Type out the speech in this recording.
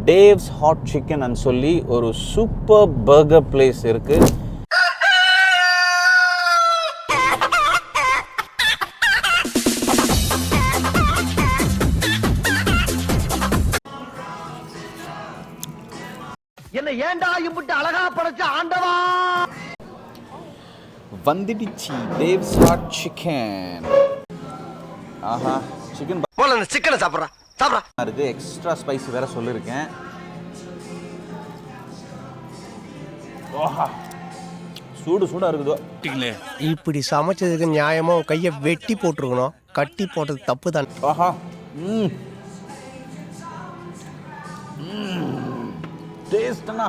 Dave's hot chicken சொல்லி ஒரு super burger place இருக்கு. என்ன ஏண்டா இம்புட்டு அழகா படைச்ச ஆண்டவா. வந்துடுச்சு டேவ்ஸ் ஹாட் சிக்கன். ஆஹா, சிக்கன் போல அந்த சிக்கனை சாப்பிட்றா சாப்பிட்றா இருக்கு. எக்ஸ்ட்ரா ஸ்பைசி வேற சொல்லியிருக்கேன். ஓஹா, சூடு சூடா இருக்குதோ. இப்படி சமைச்சதுக்கு நியாயமா கையை வெட்டி போட்டுருக்கணும். கட்டி போட்டது தப்பு தான். ஆஹா, டேஸ்ட்னா